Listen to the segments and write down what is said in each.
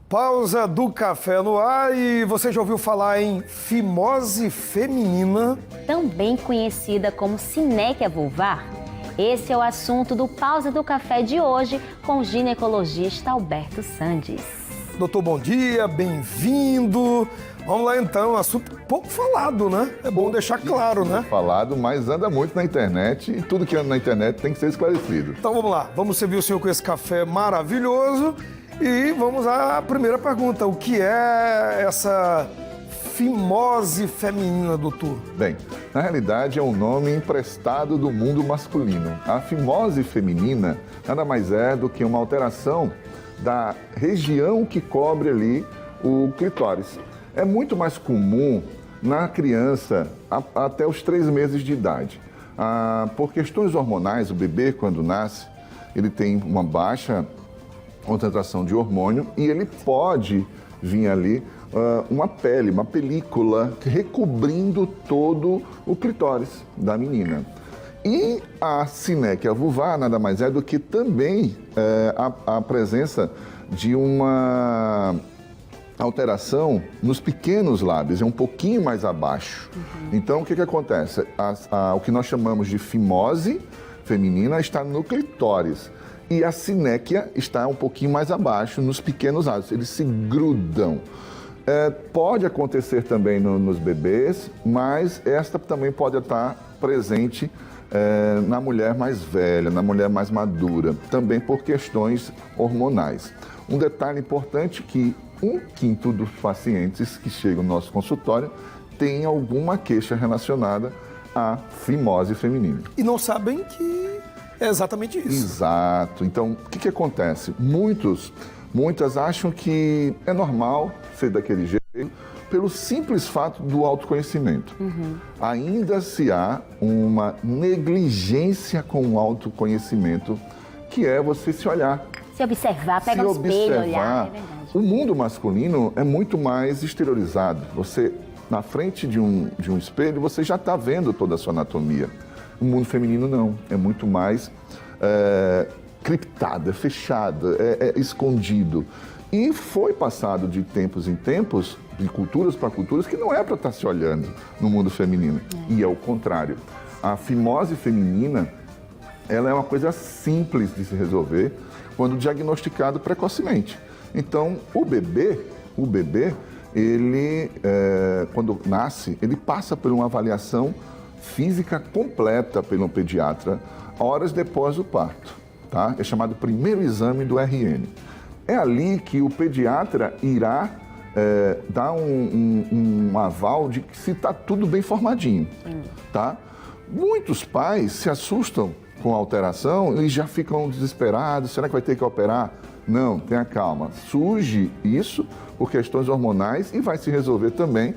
Pausa do café no ar e você já ouviu falar em fimose feminina? Também conhecida como sinéquia vulvar? Esse é o assunto do Pausa do Café de hoje com o ginecologista Alberto Sandes. Doutor, bom dia, bem-vindo. Vamos lá então, assunto pouco falado, né? É bom deixar claro, né? Falado, mas anda muito na internet e tudo que anda na internet tem que ser esclarecido. Então vamos lá, vamos servir o senhor com esse café maravilhoso e vamos à primeira pergunta. O que é essa fimose feminina, doutor? Bem, na realidade é um nome emprestado do mundo masculino. A fimose feminina nada mais é do que uma alteração da região que cobre ali o clitóris. É muito mais comum na criança até os 3 meses de idade. Por questões hormonais, o bebê, quando nasce, ele tem uma baixa concentração de hormônio e ele pode vir ali uma pele, uma película recobrindo todo o clitóris da menina. E a sinéquia vulvar nada mais é do que também a presença de uma alteração nos pequenos lábios, é um pouquinho mais abaixo. Então, o que acontece? O que nós chamamos de fimose feminina está no clitóris e a sinéquia está um pouquinho mais abaixo nos pequenos lábios, eles se grudam. Pode acontecer também nos bebês, mas esta também pode estar presente na mulher mais velha, na mulher mais madura, também por questões hormonais. Um detalhe importante que 1/5 dos pacientes que chegam no nosso consultório tem alguma queixa relacionada à fimose feminina. E não sabem que é exatamente isso. Exato. Então, o que acontece? Muitas acham que é normal ser daquele jeito pelo simples fato do autoconhecimento. Ainda se há uma negligência com o autoconhecimento, que é você se olhar. Se observar, pegar um espelho, olhar, é verdade. O mundo masculino é muito mais exteriorizado. Você, na frente de um espelho, você já está vendo toda a sua anatomia. O mundo feminino não, é muito mais criptado, é fechado, é escondido. E foi passado de tempos em tempos, de culturas para culturas, que não é para estar se olhando no mundo feminino. E é o contrário. A fimose feminina, ela é uma coisa simples de se resolver quando diagnosticado precocemente. Então, o bebê, ele, quando nasce, ele passa por uma avaliação física completa pelo pediatra horas depois do parto, tá? É chamado primeiro exame do RN. É ali que o pediatra irá dar um aval de que se está tudo bem formadinho, tá? Muitos pais se assustam com a alteração e já ficam desesperados, será que vai ter que operar? Não, tenha calma. Surge isso por questões hormonais e vai se resolver também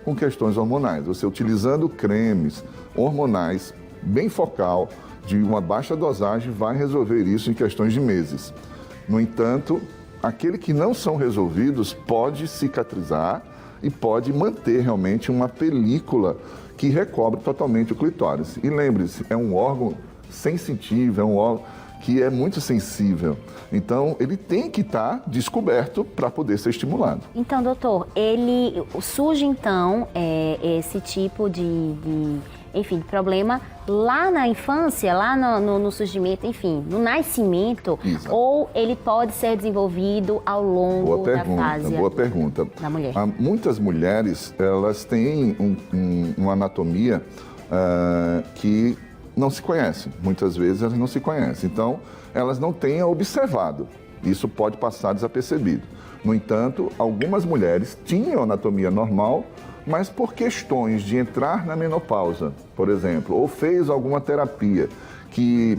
com questões hormonais. Você utilizando cremes hormonais bem focal, de uma baixa dosagem, vai resolver isso em questões de meses. No entanto, aquele que não são resolvidos pode cicatrizar e pode manter realmente uma película que recobre totalmente o clitóris. E lembre-se, é um órgão sensitivo, é um órgão que é muito sensível. Então, ele tem que estar descoberto para poder ser estimulado. Então, doutor, ele surge, então, esse tipo de problema lá na infância, lá no surgimento, enfim, no nascimento, Exato. Ou ele pode ser desenvolvido ao longo da fase boa pergunta. Da mulher? Muitas mulheres, elas têm uma anatomia que não se conhecem. Muitas vezes elas não se conhecem. Então, elas não têm observado. Isso pode passar desapercebido. No entanto, algumas mulheres tinham anatomia normal, mas por questões de entrar na menopausa, por exemplo, ou fez alguma terapia que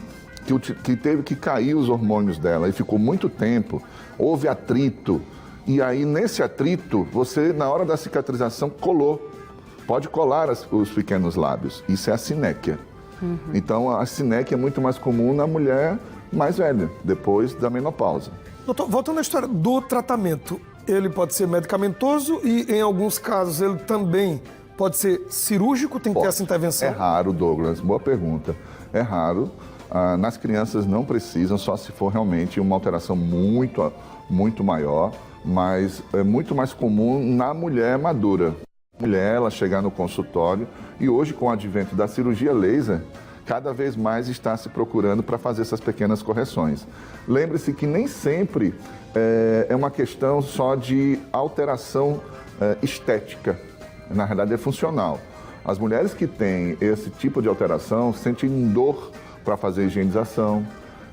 teve que cair os hormônios dela e ficou muito tempo, houve atrito, e aí nesse atrito, você, na hora da cicatrização, pode colar os pequenos lábios. Isso é a sinéquia. Então, a sinéquia é muito mais comum na mulher mais velha, depois da menopausa. Doutor, voltando à história do tratamento, ele pode ser medicamentoso e, em alguns casos, ele também pode ser cirúrgico? Tem que ter essa intervenção? É raro, Douglas. Boa pergunta. É raro. Nas crianças não precisam, só se for realmente uma alteração muito maior, mas é muito mais comum na mulher madura. A mulher, ela chegar no consultório e hoje, com o advento da cirurgia laser, cada vez mais está se procurando para fazer essas pequenas correções. Lembre-se que nem sempre é uma questão só de alteração estética, na verdade é funcional. As mulheres que têm esse tipo de alteração sentem dor para fazer higienização,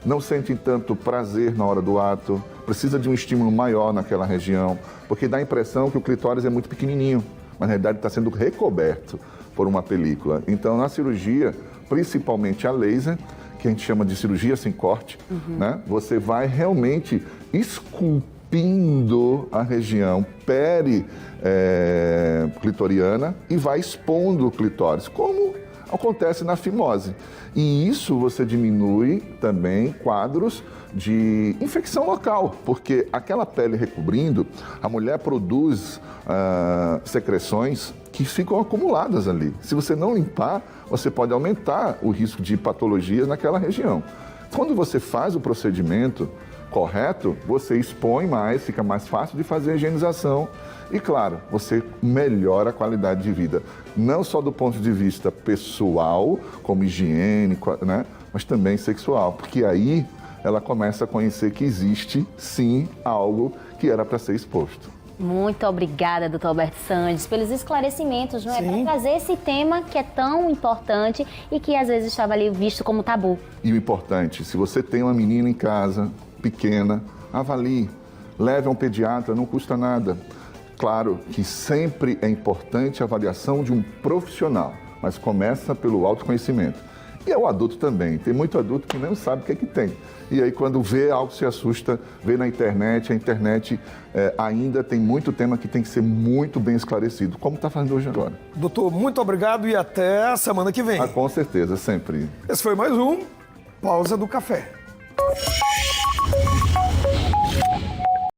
não sentem tanto prazer na hora do ato, precisa de um estímulo maior naquela região, porque dá a impressão que o clitóris é muito pequenininho, mas na realidade está sendo recoberto por uma película. Então, na cirurgia, principalmente a laser, que a gente chama de cirurgia sem corte, né? Você vai realmente esculpindo a região clitoriana e vai expondo o clitóris, como acontece na fimose. E isso você diminui também quadros de infecção local, porque aquela pele recobrindo, a mulher produz secreções que ficam acumuladas ali. Se você não limpar, você pode aumentar o risco de patologias naquela região. Quando você faz o procedimento correto, você expõe mais, fica mais fácil de fazer a higienização e, claro, você melhora a qualidade de vida, não só do ponto de vista pessoal, como higiênico, né? Mas também sexual, porque aí ela começa a conhecer que existe, sim, algo que era para ser exposto. Muito obrigada, doutor Alberto Sandes, pelos esclarecimentos, não é? Para trazer esse tema que é tão importante e que às vezes estava ali visto como tabu. E o importante, se você tem uma menina em casa, pequena, avalie, leve a um pediatra, não custa nada. Claro que sempre é importante a avaliação de um profissional, mas começa pelo autoconhecimento. E é o adulto também. Tem muito adulto que não sabe o que é que tem. E aí, quando vê algo, se assusta, vê na internet. A internet ainda tem muito tema que tem que ser muito bem esclarecido, como está fazendo hoje agora. Doutor, muito obrigado e até a semana que vem. Com certeza, sempre. Esse foi mais um Pausa do Café.